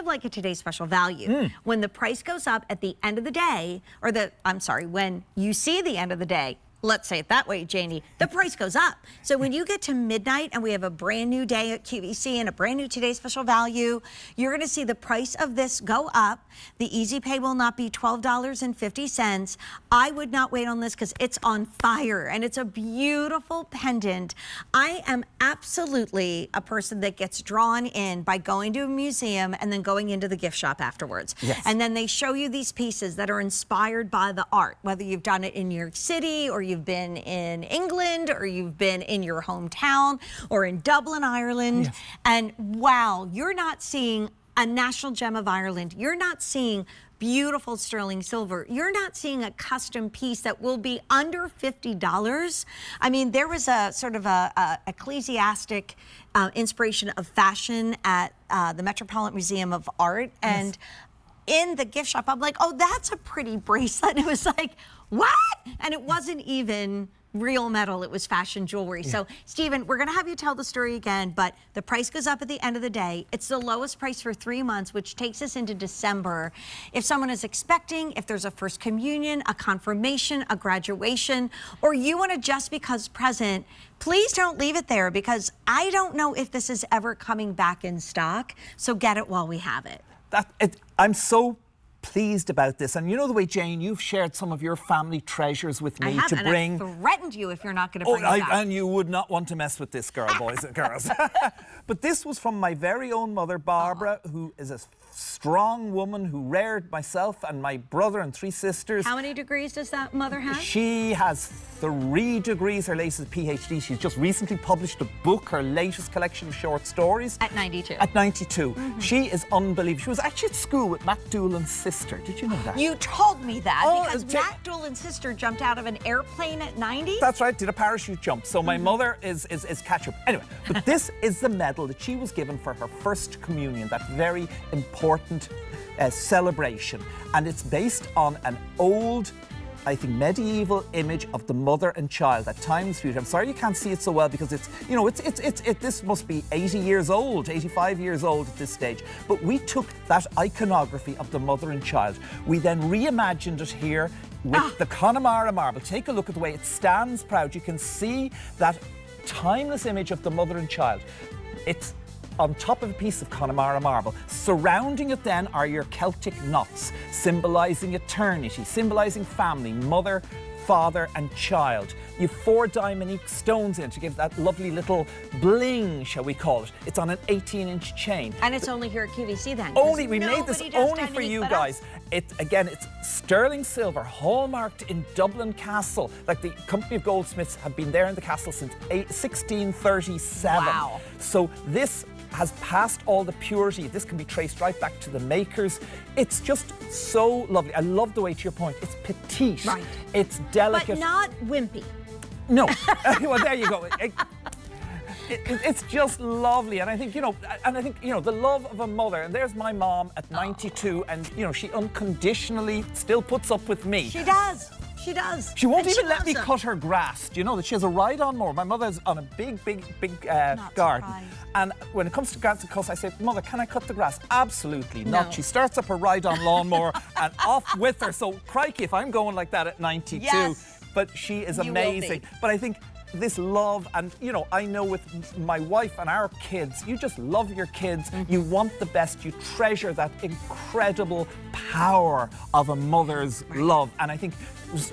of like a today's special value. When the price goes up at the end of the day, or when you see the end of the day, let's say it that way, Janie, the price goes up. So when you get to midnight and we have a brand new day at QVC and a brand new today's special value, you're gonna see the price of this go up. The Easy Pay will not be $12.50. I would not wait on this because it's on fire and it's a beautiful pendant. I am absolutely a person that gets drawn in by going to a museum and then going into the gift shop afterwards. Yes. And then they show you these pieces that are inspired by the art, whether you've done it in New York City or you've been in England or you've been in your hometown or in Dublin, Ireland. Yes. And wow, you're not seeing a national gem of Ireland. You're not seeing beautiful sterling silver. You're not seeing a custom piece that will be under $50. I mean, there was a sort of a ecclesiastic inspiration of fashion at the Metropolitan Museum of Art. And in the gift shop, I'm like, oh, that's a pretty bracelet. And it was like, what? And it wasn't even real metal, it was fashion jewelry. So, Stephen, we're gonna have you tell the story again, but the price goes up at the end of the day. It's the lowest price for 3 months, which takes us into December. If someone is expecting, if there's a first communion, a confirmation, a graduation, or you want a just because present, please don't leave it there because I don't know if this is ever coming back in stock. So get it while we have it. I'm so pleased about this, and you know the way, Jane, you've shared some of your family treasures with me to bring. I threatened you if you're not going to bring it back. And you would not want to mess with this girl, boys and girls. But this was from my very own mother, Barbara, who is a strong woman who reared myself and my brother and 3 sisters. How many degrees does that mother have? She has 3 degrees, her latest PhD. She's just recently published a book, her latest collection of short stories. At 92. At 92. She is unbelievable. She was actually at school with Matt Doolan's sister. Did you know that? You told me that because Matt Doolan's sister jumped out of an airplane at 90? That's right, did a parachute jump. So my mother is catch-up. Anyway, but this is the medal that she was given for her first communion, that very important celebration. And it's based on an old, I think, medieval image of the mother and child at times future. I'm sorry you can't see it so well because it's, you know, this must be 80 years old, 85 years old at this stage. But we took that iconography of the mother and child. We then reimagined it here with the Connemara marble. Take a look at the way it stands proud. You can see that timeless image of the mother and child. It's on top of a piece of Connemara marble. Surrounding it then are your Celtic knots, symbolising eternity, symbolising family, mother, father and child. You've 4 diamond stones in it to give that lovely little bling, shall we call it. It's on an 18-inch chain. And it's only here at QVC then? We made this only for you guys. It's sterling silver, hallmarked in Dublin Castle. Like the Company of Goldsmiths have been there in the castle since 1637. Wow. So this has passed all the purity. This can be traced right back to the makers. It's just so lovely. I love the way, to your point, it's petite. Right. It's delicate. But not wimpy. No. Well, there you go. It's just lovely, and I think, you know, the love of a mother, and there's my mom at 92, and, you know, she unconditionally still puts up with me. She does. She does. She won't even let me cut her grass. Do you know that she has a ride-on mower? My mother's on a big garden. And when it comes to grass and cuts, I say, Mother, can I cut the grass? Absolutely not. She starts up her ride-on lawnmower and off with her. So, crikey, if I'm going like that at 92. Yes. But she is amazing. But I think this love, and, you know, I know with my wife and our kids, you just love your kids. You want the best. You treasure that incredible power of a mother's love. And I think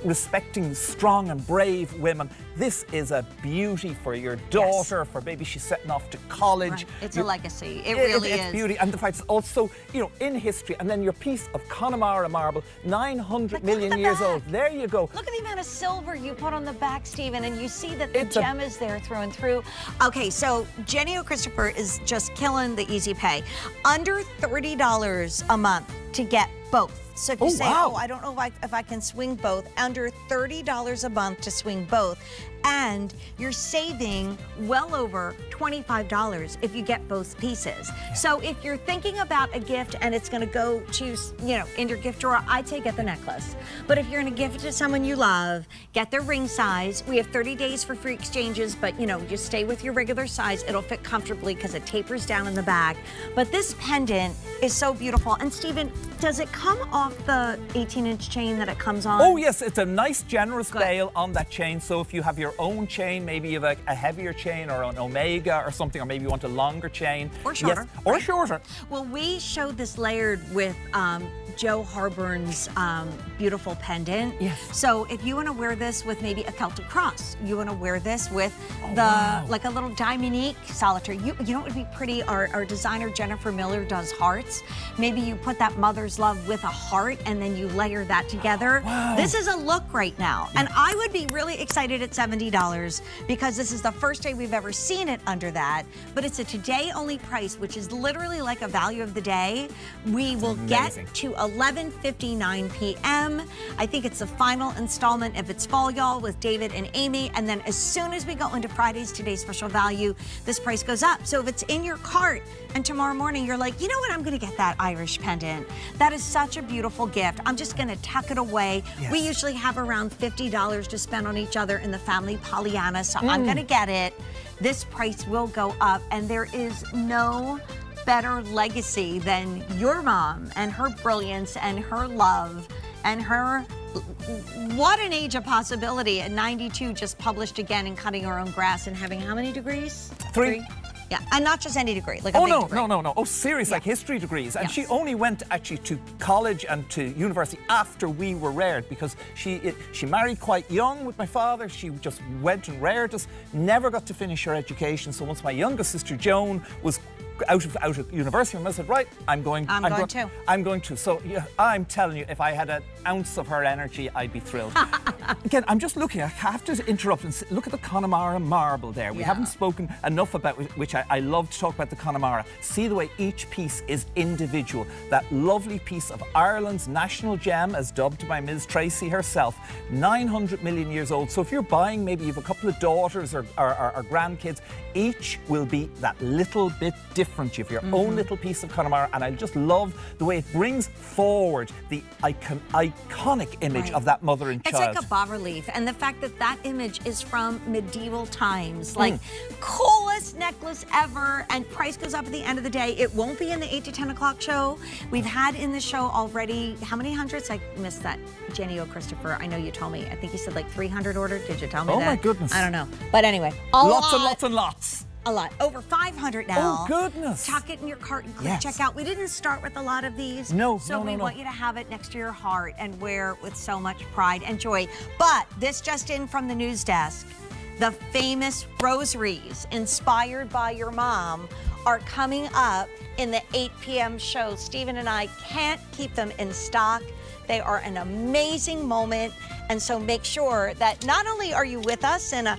respecting strong and brave women, this is a beauty for your daughter, for maybe she's setting off to college. Right. It's a legacy. It really is. It's beauty. And the fact it's also, you know, in history. And then your piece of Connemara marble, 900 million years old. There you go. Look at the amount of silver you put on the back, Stephen, and you see that the gem is there through and through. Okay, so Jenny O'Christopher is just killing the Easy Pay. Under $30 a month to get both So if you Oh, say, wow. oh, I don't know if I can swing both, under $30 a month to swing both. And you're saving well over $25 if you get both pieces. So if you're thinking about a gift and it's going to go to, you know, in your gift drawer, I'd say get the necklace. But if you're going to give it to someone you love, get their ring size. We have 30 days for free exchanges, but you know, just stay with your regular size. It'll fit comfortably because it tapers down in the back. But this pendant is so beautiful. And Stephen, does it come off the 18-inch chain that it comes on? Oh yes, it's a nice generous Good. bail on that chain. So if you have your own chain, maybe you have a heavier chain or an omega or something, or maybe you want a longer chain. Or shorter. Yes, or shorter. Well, we showed this layered with Joe Harburn's beautiful pendant. Yes. So if you want to wear this with maybe a Celtic cross, you want to wear this with like a little Dominique solitaire. You know what would be pretty? Our designer Jennifer Miller does hearts. Maybe you put that mother's love with a heart and then you layer that together. Wow. This is a look right now. And I would be really excited at $70 because this is the first day we've ever seen it under that. But it's a today only price, which is literally like a value of the day. We will get amazing. to 11:59 p.m. I think it's the final installment if it's fall, y'all, with David and Amy. And then as soon as we go into Friday's Today's Special Value, this price goes up. So if it's in your cart and tomorrow morning you're like, you know what, I'm going to get that Irish pendant. That is such a beautiful gift. I'm just going to tuck it away. Yes. We usually have around $50 to spend on each other in the family Pollyanna, so I'm going to get it. This price will go up, and there is no better legacy than your mom and her brilliance and her love and her, what an age of possibility at 92, just published again in Cutting Her Own Grass and having how many degrees? 3. Yeah, and not just any degree, like a Oh big no, degree. no. Oh, serious, like history degrees. And she Yes. only went actually to college and to university after we were reared, because she married quite young with my father. She just went and reared us, never got to finish her education. So once my youngest sister Joan was out of university, I said, right, I'm going to. So yeah, I'm telling you, if I had an ounce of her energy, I'd be thrilled. Again, I'm just looking, I have to interrupt and look at the Connemara marble there. We haven't spoken enough about which I love to talk about the Connemara. See the way each piece is individual. That lovely piece of Ireland's national gem, as dubbed by Ms. Tracy herself, 900 million years old. So if you're buying, maybe you have a couple of daughters or grandkids, each will be that little bit different. You have your own little piece of Connemara, and I just love the way it brings forward the iconic image of that mother and child. It's like a bas-relief, and the fact that that image is from medieval times, like coolest necklace ever, and price goes up at the end of the day. It won't be in the 8 to 10 o'clock show. We've had in the show already, how many hundreds? I missed that. Jenny O'Christopher, I know you told me. I think you said like 300 ordered. Did you tell me that? Oh my goodness. I don't know. But anyway, Lots and lots and lots. A lot. Over 500 now. Oh, goodness. Tuck it in your cart and click Yes. check out. We didn't start with a lot of these. No, So no, we no. want you to have it next to your heart and wear it with so much pride and joy. But this just in from the news desk. The famous rosaries inspired by your mom are coming up in the 8 p.m. show. Stephen and I can't keep them in stock. They are an amazing moment. And so make sure that not only are you with us in a